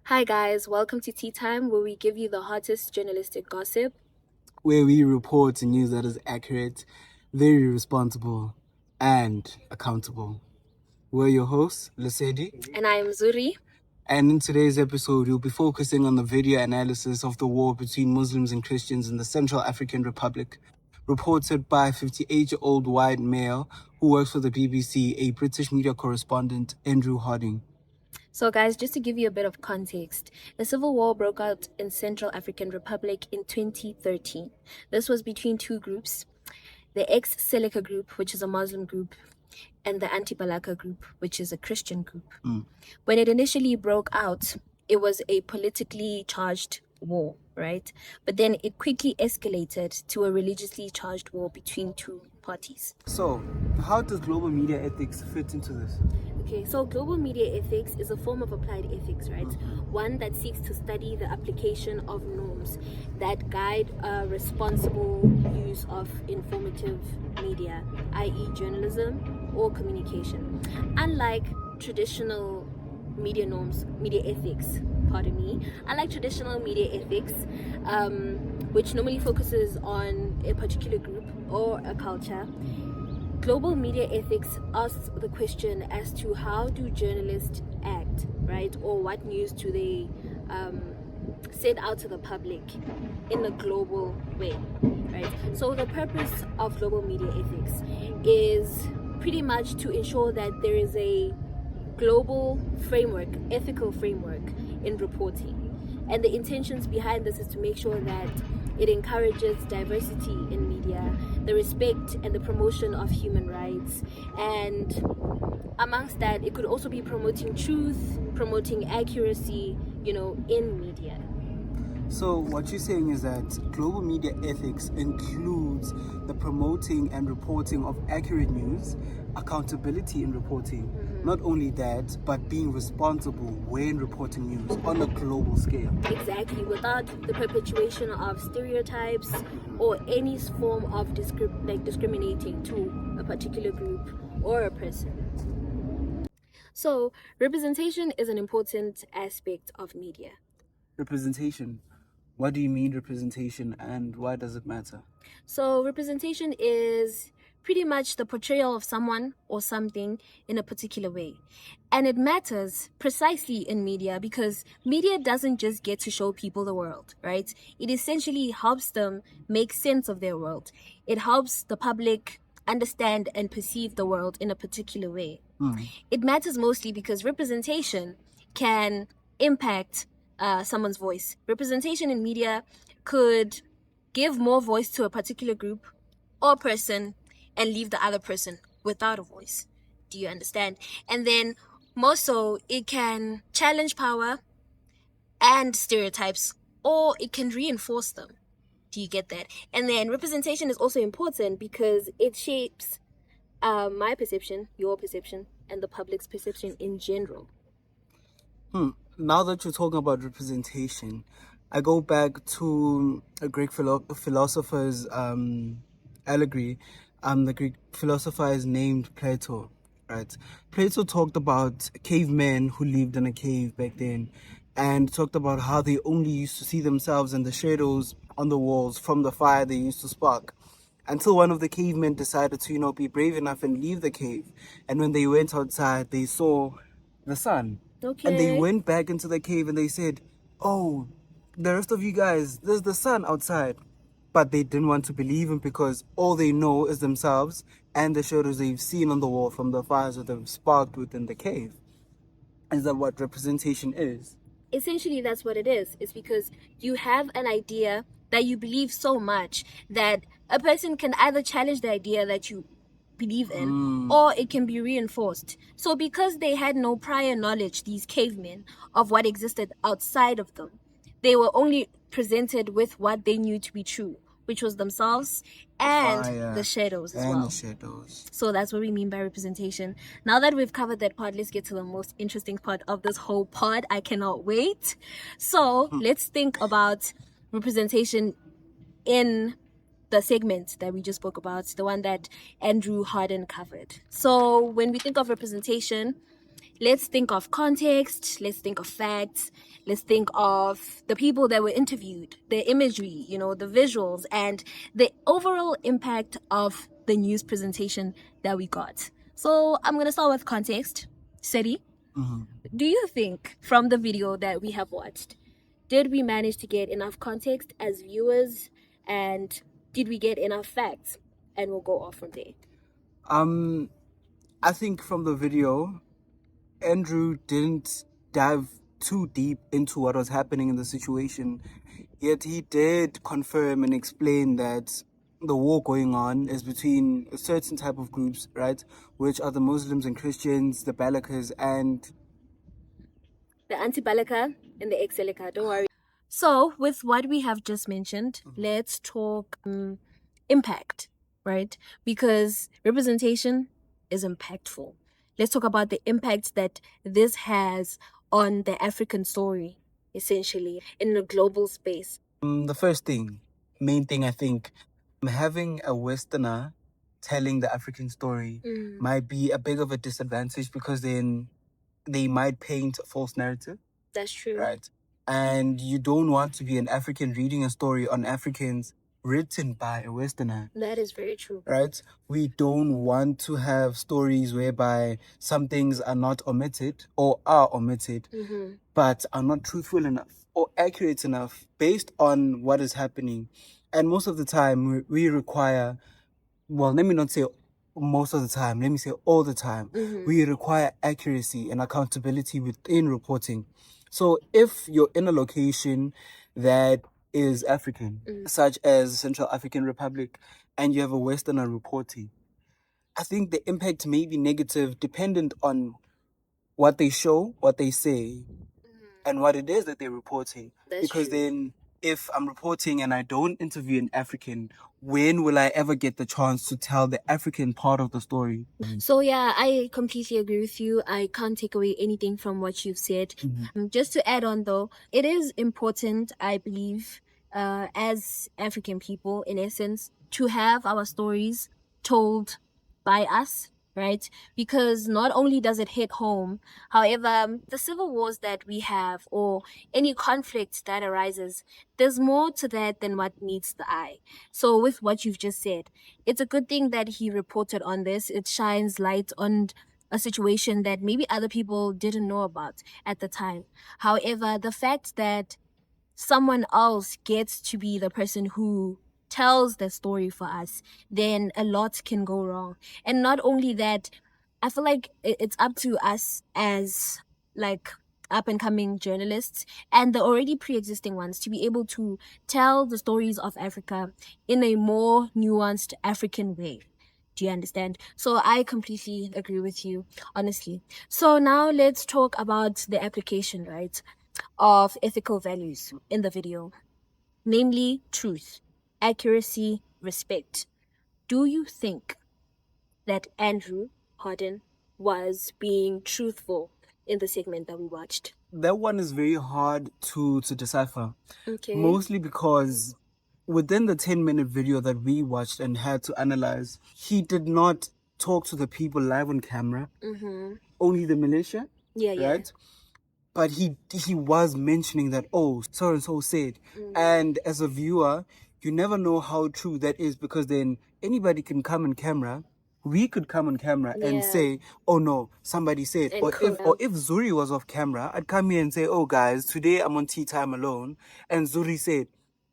Hi, guys, welcome to Tea Time, where we give you the hottest journalistic gossip. Where we report news that is accurate, very responsible, and accountable. We're your hosts, Lesedi. And I am Zuri. And in today's episode, we'll be focusing on the video analysis of the war between Muslims and Christians in the Central African Republic, reported by a 58-year-old white male who works for the BBC, a British media correspondent, Andrew Harding. So, guys, just to give you a bit of context, the civil war broke out in Central African Republic in 2013. This was between two groups, the ex-Seleka group, which is a Muslim group, and the anti-Balaka group, which is a Christian group. When it initially broke out, it was a politically charged war, right? But then it quickly escalated to a religiously charged war between two parties. So, how does global media ethics fit into this? Okay, so global media ethics is a form of applied ethics, right? One that seeks to study the application of norms that guide a responsible use of informative media, i.e., journalism or communication. Unlike traditional media norms, media ethics, unlike traditional media ethics, which normally focuses on a particular group or a culture, global media ethics asks the question as to how do journalists act, right? Or what news do they send out to the public in a global way, right? So the purpose of global media ethics is pretty much to ensure that there is a global framework, ethical framework in reporting. And the intentions behind this is to make sure that it encourages diversity in media, the respect and the promotion of human rights, and amongst that, it could also be promoting truth, promoting accuracy, in media. So what you're saying is that global media ethics includes the promoting and reporting of accurate news, accountability in reporting, not only that, but being responsible when reporting news on a global scale. Exactly, without the perpetuation of stereotypes or any form of discriminating to a particular group or a person. So, representation is an important aspect of media. Representation. What do you mean representation, and why does it matter? So representation is pretty much the portrayal of someone or something in a particular way. And it matters precisely in media because media doesn't just get to show people the world, right? It essentially helps them make sense of their world. It helps the public understand and perceive the world in a particular way. It matters mostly because representation can impact someone's voice. Representation in media could give more voice to a particular group or person and leave the other person without a voice. Do you understand? And then more so, it can challenge power and stereotypes, or it can reinforce them. Do you get that? And then representation is also important because it shapes my perception, your perception, and the public's perception in general. Now that you're talking about representation, I go back to a Greek philosopher's allegory. The Greek philosopher is named Plato, right? Plato talked about cavemen who lived in a cave back then, and talked about how they only used to see themselves in the shadows on the walls from the fire they used to spark. Until one of the cavemen decided to, be brave enough and leave the cave. And when they went outside, they saw the sun. Okay. And they went back into the cave and they said, "Oh, the rest of you guys, there's the sun outside." But they didn't want to believe him because all they know is themselves and the shadows they've seen on the wall from the fires that they've sparked within the cave. Is that what representation is? Essentially, that's what it is. It's because you have an idea that you believe so much that a person can either challenge the idea that you believe in or it can be reinforced. So because they had no prior knowledge, these cavemen, of what existed outside of them, they were only presented with what they knew to be true, which was themselves and the shadows as well. The shadows. So that's what we mean by representation. Now that we've covered that part, let's get to the most interesting part of this whole pod. I cannot wait. So let's think about representation in the segment that we just spoke about, the one that Andrew Harding covered. So when we think of representation, Let's think of context, let's think of facts, let's think of the people that were interviewed, the imagery, the visuals, and the overall impact of the news presentation that we got. So I'm going to start with context. Seti, do you think from the video that we have watched, did we manage to get enough context as viewers, and did we get enough facts? And we'll go off from there. I think from the video, Andrew didn't dive too deep into what was happening in the situation, yet he did confirm and explain that the war going on is between a certain type of groups, right, which are the Muslims and Christians, the Balakas, and the anti-Balaka and the ex-Seleka, don't worry. So, with what we have just mentioned, let's talk impact, right? Because representation is impactful. Let's talk about the impact that this has on the African story, essentially, in a global space. The first main thing, I think, having a Westerner telling the African story might be a bit of a disadvantage, because then they might paint a false narrative. That's true. Right. And you don't want to be an African reading a story on Africans written by a Westerner. That is very true. Right? We don't want to have stories whereby some things are not omitted or are omitted, but are not truthful enough or accurate enough based on what is happening. And most of the time, we require, well, let me not say most of the time, let me say all the time, we require accuracy and accountability within reporting. So if you're in a location that is African, such as Central African Republic, and you have a Westerner reporting, I think the impact may be negative dependent on what they show, what they say, and what it is that they're reporting. That's because true. Then if I'm reporting and I don't interview an African, when will I ever get the chance to tell the African part of the story? So yeah, I completely agree with you. I can't take away anything from what you've said. Just to add on though, it is important, I believe, as African people, in essence, to have our stories told by us, right? Because not only does it hit home, however, the civil wars that we have, or any conflict that arises, there's more to that than what meets the eye. So with what you've just said, it's a good thing that he reported on this. It shines light on a situation that maybe other people didn't know about at the time. However, the fact that someone else gets to be the person who tells the story for us, then a lot can go wrong. And not only that, I feel like it's up to us as like up and coming journalists and the already pre-existing ones to be able to tell the stories of Africa in a more nuanced African way. Do you understand? So I completely agree with you, honestly. So now let's talk about the application, right, of ethical values in the video, namely truth, accuracy, respect. Do you think that Andrew Harden was being truthful in the segment that we watched? That one is very hard to decipher. Okay. Mostly because within the 10-minute video that we watched and had to analyze, he did not talk to the people live on camera, only the militia, right? But he was mentioning that, oh, so and so said. And as a viewer, you never know how true that is, because then anybody can come on camera. We could come on camera and say, oh no, somebody said. And Or if Zuri was off camera, I'd come here and say, oh guys, today I'm on tea time alone. And Zuri said,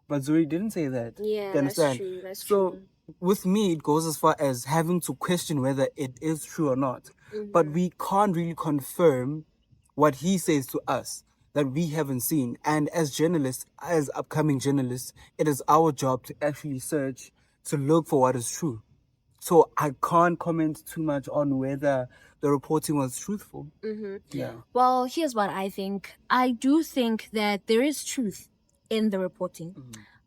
but Zuri didn't say that. Yeah, You understand? that's true. That's So true. with me, it goes as far as having to question whether it is true or not. But we can't really confirm what he says to us that we haven't seen. And as journalists, as upcoming journalists, it is our job to actually search, to look for what is true. So I can't comment too much on whether the reporting was truthful. Yeah. Well, here's what I think. I do think that there is truth in the reporting.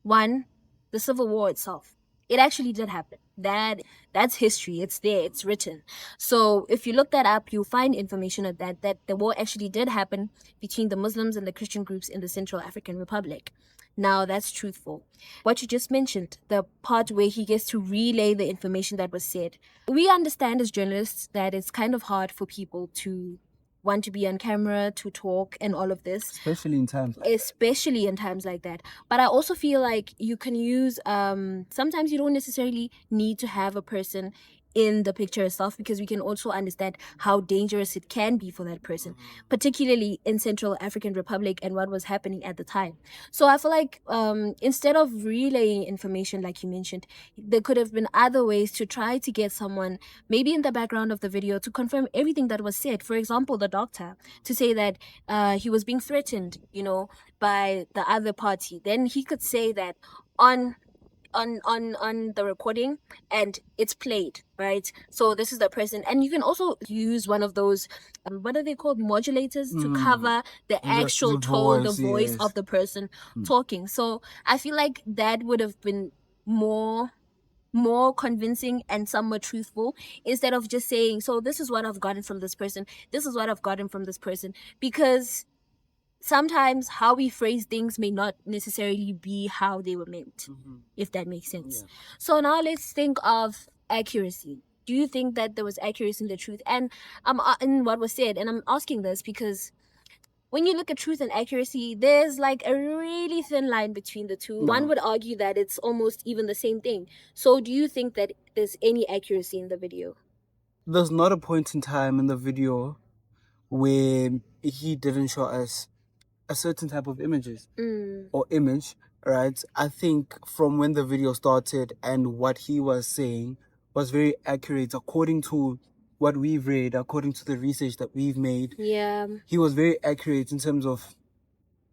One, the Civil War itself. It actually did happen. That's history. It's there. It's written. So if you look that up, you'll find information of that the war actually did happen between the Muslims and the Christian groups in the Central African Republic. Now that's truthful. What you just mentioned, the part where he gets to relay the information that was said. We understand as journalists that it's kind of hard for people to want to be on camera, to talk, and all of this. Especially in times like that. But I also feel like you can use sometimes you don't necessarily need to have a person in the picture itself, because we can also understand how dangerous it can be for that person, particularly in Central African Republic and what was happening at the time. So I feel like instead of relaying information like you mentioned, there could have been other ways to try to get someone maybe in the background of the video to confirm everything that was said. For example, the doctor, to say that he was being threatened, by the other party. Then he could say that on the recording, and it's played, right? So this is the person. And you can also use one of those what are they called, modulators, to cover the actual tone, the voice of the person talking. So I feel like that would have been more convincing and somewhat truthful, instead of just saying, so this is what I've gotten from this person, this is what I've gotten from this person. Because sometimes how we phrase things may not necessarily be how they were meant, if that makes sense. So now let's think of accuracy. Do you think that there was accuracy in the truth and in what was said? And I'm asking this because when you look at truth and accuracy, there's like a really thin line between the two. One would argue that it's almost even the same thing. So do you think that there's any accuracy in the video? There's not a point in time in the video where he didn't show us a certain type of images or image, right? I think from when the video started and what he was saying was very accurate according to what we've read, according to the research that we've made. Yeah. He was very accurate in terms of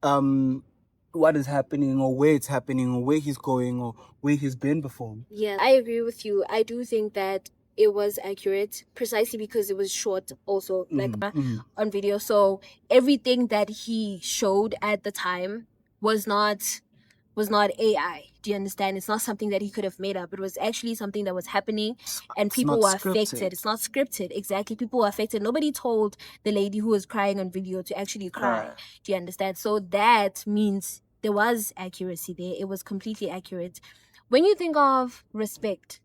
what is happening, or where it's happening, or where he's going, or where he's been before. Yeah, I agree with you. I do think that it was accurate, precisely because it was short also, on video. So everything that he showed at the time was not AI. Do you understand? It's not something that he could have made up. It was actually something that was happening, and people were affected. It's not scripted. Exactly. People were affected. Nobody told the lady who was crying on video to actually cry. Do you understand? So that means there was accuracy there. It was completely accurate. When you think of respect,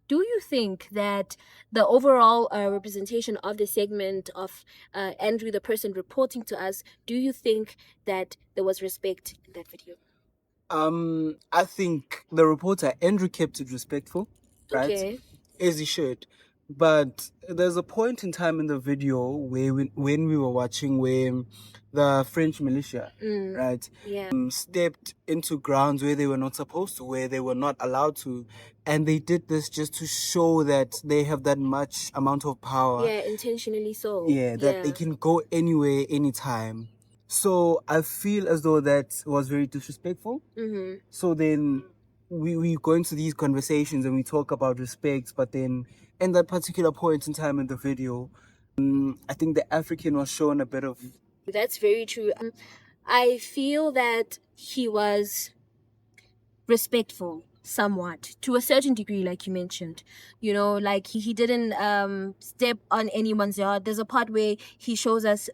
do you think that the overall representation of the segment of Andrew, the person reporting to us, do you think that there was respect in that video? I think the reporter, Andrew, kept it respectful, right? Okay. As he should. But there's a point in time in the video where when we were watching, where the French militia, right, stepped into grounds where they were not supposed to, where they were not allowed to. And they did this just to show that they have that much amount of power. Yeah, intentionally so. Yeah, that they can go anywhere, anytime. So I feel as though that was very disrespectful. So then we go into these conversations and we talk about respect, but then in that particular point in time in the video, I think the African was shown a bit of... That's very true. I feel that he was respectful somewhat, to a certain degree, like you mentioned. Like he didn't step on anyone's yard. There's a part where he shows us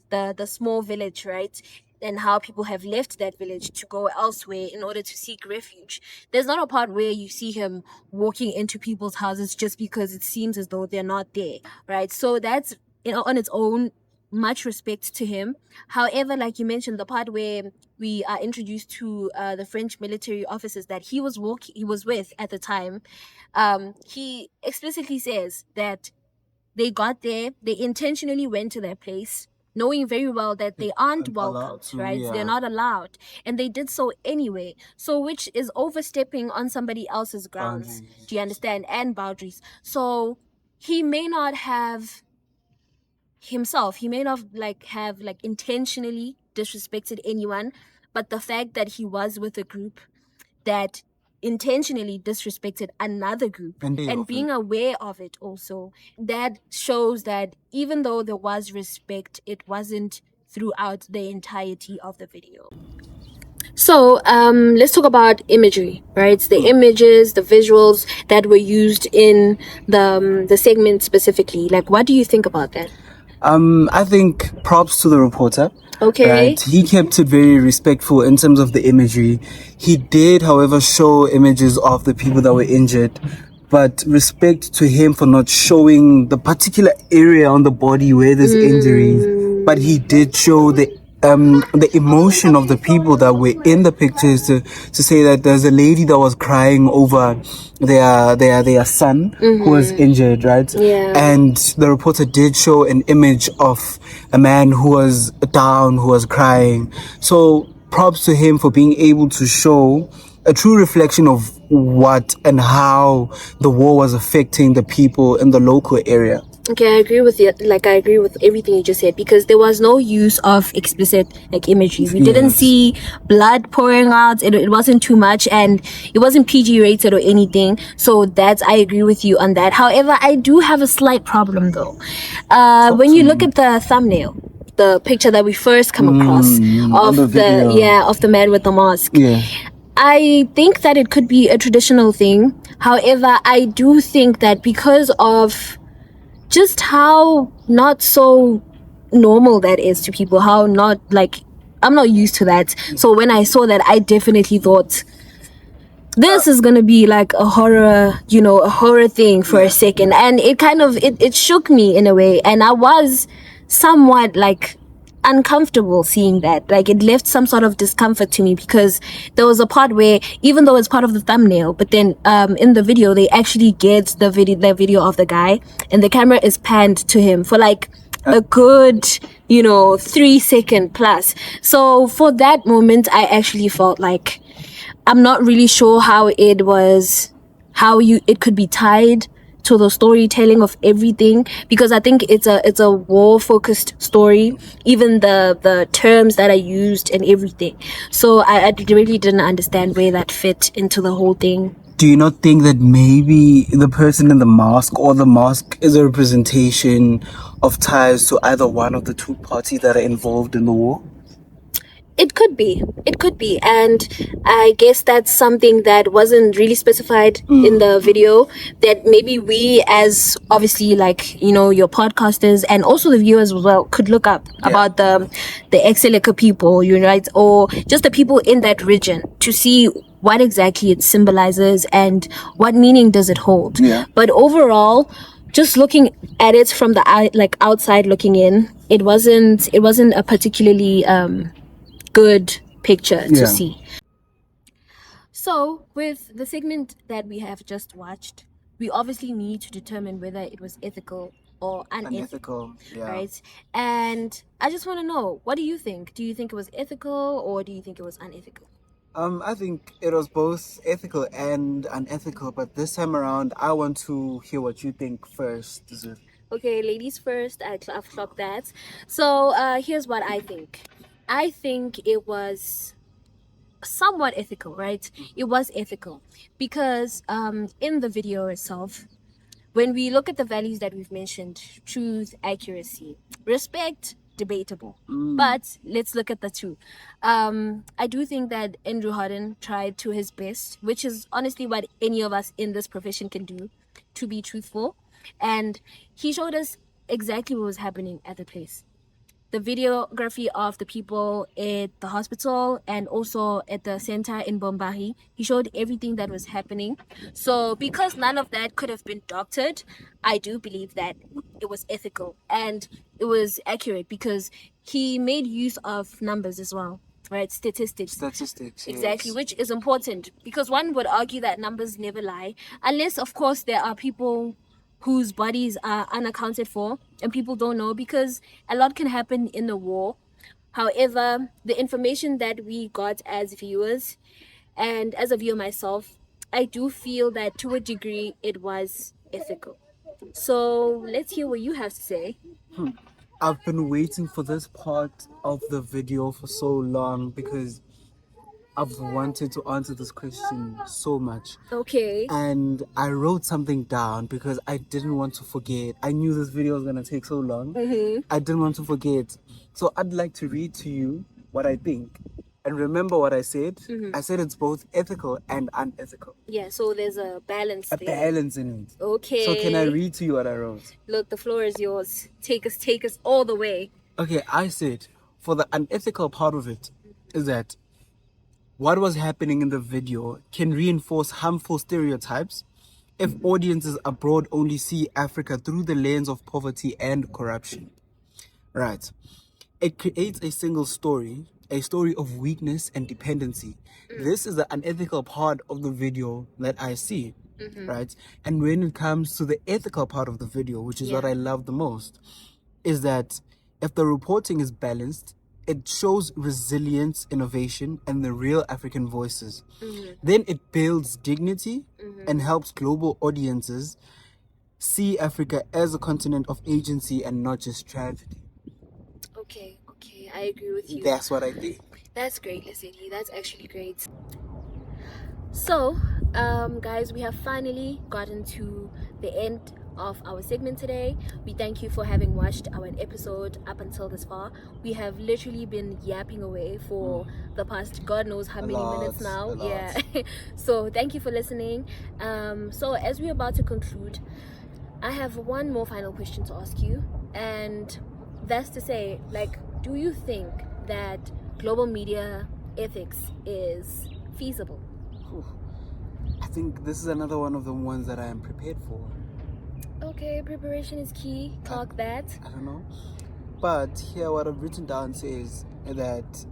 the small village, right, and how people have left that village to go elsewhere in order to seek refuge. There's not a part where you see him walking into people's houses just because it seems as though they're not there, right? So that's, on its own, much respect to him. However, like you mentioned, the part where we are introduced to the French military officers that he was with at the time, he explicitly says that they got there, they intentionally went to their place, knowing very well that they aren't welcomed, right? They're not allowed, and they did so anyway. So which is overstepping on somebody else's grounds. Do you understand? And boundaries. So he may not have himself, he may not have intentionally disrespected anyone, but the fact that he was with a group that intentionally disrespected another group and being aware of it also, that shows that even though there was respect, it wasn't throughout the entirety of the video. So let's talk about imagery, right? The images, the visuals that were used in the segment specifically. Like, what do you think about that? I think props to the reporter. Okay. Right? He kept it very respectful in terms of the imagery. He did, however, show images of the people that were injured, but respect to him for not showing the particular area on the body where there's injuries. But he did show the emotion of the people that were in the pictures to say that there's a lady that was crying over their son who was injured, right? Yeah. And the reporter did show an image of a man who was down, who was crying. So props to him for being able to show a true reflection of what and how the war was affecting the people in the local area. Okay, I agree with you. Like, I agree with everything you just said, because there was no use of explicit like imagery. We didn't see blood pouring out. It wasn't too much, and it wasn't PG rated or anything. So I agree with you on that. However, I do have a slight problem though. When you look at the thumbnail, the picture that we first come across of the man with the mask. Yeah. I think that it could be a traditional thing. However, I do think that because of just how not so normal that is to people, how not like I'm not used to that. So when I saw that, I definitely thought this is gonna be like a horror thing for a second, and it kind of it shook me in a way, and I was somewhat like uncomfortable seeing that. Like, it left some sort of discomfort to me, because there was a part where, even though it's part of the thumbnail, but then in the video they actually get the video of the guy, and the camera is panned to him for like a good 3 second plus. So for that moment, I actually felt like I'm not really sure how it could be tied to the storytelling of everything, because I think it's a war focused story, even the terms that are used and everything. So I really didn't understand where that fit into the whole thing. Do you not think that maybe the person in the mask, or the mask, is a representation of ties to either one of the two parties that are involved in the war? It could be. And I guess that's something that wasn't really specified in the video, that maybe we, as obviously like, your podcasters and also the viewers as well, could look up about the Exelica people, right? Or just the people in that region, to see what exactly it symbolizes and what meaning does it hold. Yeah. But overall, just looking at it from the outside looking in, it wasn't a particularly good picture to see. So with the segment that we have just watched, we obviously need to determine whether it was ethical or unethical. Right? And I just want to know, what do you think? Do you think it was ethical, or do you think it was unethical? I think it was both ethical and unethical, but this time around, I want to hear what you think first. Okay, ladies first. I've clocked that. So here's what I think. I think it was somewhat ethical, right? It was ethical because in the video itself, when we look at the values that we've mentioned, truth, accuracy, respect, debatable. But let's look at the two. I do think that Andrew Harden tried to his best, which is honestly what any of us in this profession can do, to be truthful. And he showed us exactly what was happening at the place. The videography of the people at the hospital and also at the center in Bombahi. He showed everything that was happening. So because none of that could have been doctored, I do believe that it was ethical and it was accurate, because he made use of numbers as well, right? Statistics, exactly, yes. Which is important, because one would argue that numbers never lie, unless of course there are people whose bodies are unaccounted for and people don't know, because a lot can happen in the war. However, the information that we got as viewers, and as a viewer myself, I do feel that to a degree it was ethical. So let's hear what you have to say. I've been waiting for this part of the video for so long, because I've wanted to answer this question so much. Okay. And I wrote something down because I didn't want to forget. I knew this video was going to take so long. I didn't want to forget. So I'd like to read to you what I think. And remember what I said? I said it's both ethical and unethical. Yeah, so there's a balance there. Balance in it. Okay. So can I read to you what I wrote? Look, the floor is yours. Take us all the way. Okay, I said, for the unethical part of it, is that what was happening in the video can reinforce harmful stereotypes if audiences abroad only see Africa through the lens of poverty and corruption. Right. It creates a single story, a story of weakness and dependency. This is the unethical part of the video that I see, right? And when it comes to the ethical part of the video, which is what I love the most, is that if the reporting is balanced, it shows resilience, innovation, and the real African voices. Then it builds dignity and helps global audiences see Africa as a continent of agency and not just tragedy. Okay, I agree with you. That's what I think. That's great, Lesedi. That's actually great. So, guys, we have finally gotten to the end of our segment today. We thank you for having watched our episode up until this far. We have literally been yapping away for the past God knows how many minutes now. Yeah. So thank you for listening. So as we're about to conclude, I have one more final question to ask you, and that's to say, like, do you think that global media ethics is feasible? I think this is another one of the ones that I am prepared for. Okay, preparation is key. Talk that. I don't know. But here, what I've written down says that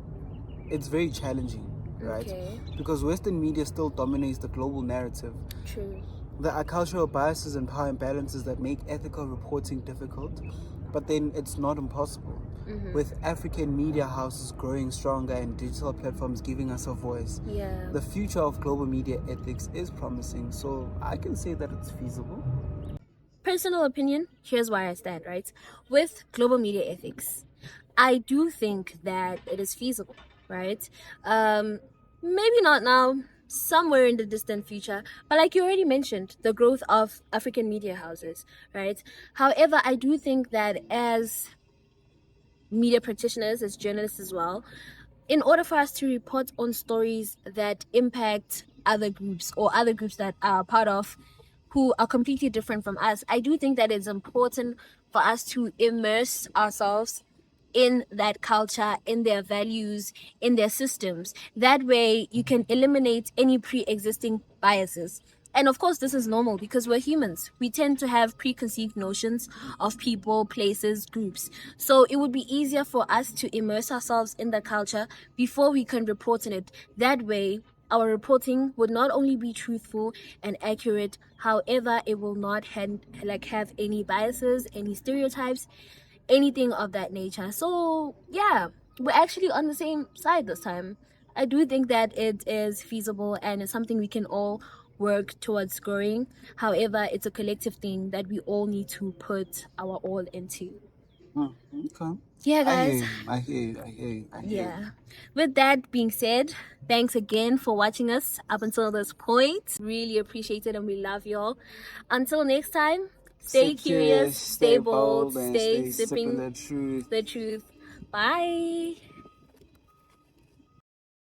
it's very challenging, right? Okay. Because Western media still dominates the global narrative. True. There are cultural biases and power imbalances that make ethical reporting difficult, but then it's not impossible. With African media houses growing stronger and digital platforms giving us a voice, the future of global media ethics is promising. So I can say that it's feasible. Personal opinion, here's why I stand, right? With global media ethics, I do think that it is feasible, right? Maybe not now, somewhere in the distant future, but like you already mentioned, the growth of African media houses, right? However, I do think that as media practitioners, as journalists as well, in order for us to report on stories that impact other groups or other groups that are part of who are completely different from us, I do think that it's important for us to immerse ourselves in that culture, in their values, in their systems. That way you can eliminate any pre-existing biases. And of course, this is normal because we're humans. We tend to have preconceived notions of people, places, groups. So it would be easier for us to immerse ourselves in the culture before we can report on it. That way, our reporting would not only be truthful and accurate, however, it will not have any biases, any stereotypes, anything of that nature. So yeah, we're actually on the same side this time. I do think that it is feasible and it's something we can all work towards growing. However, it's a collective thing that we all need to put our all into. Okay. Yeah, guys. I hear you. Yeah. With that being said, thanks again for watching us up until this point. Really appreciate it and we love y'all. Until next time, stay curious, stay bold, stay sipping the truth. Bye.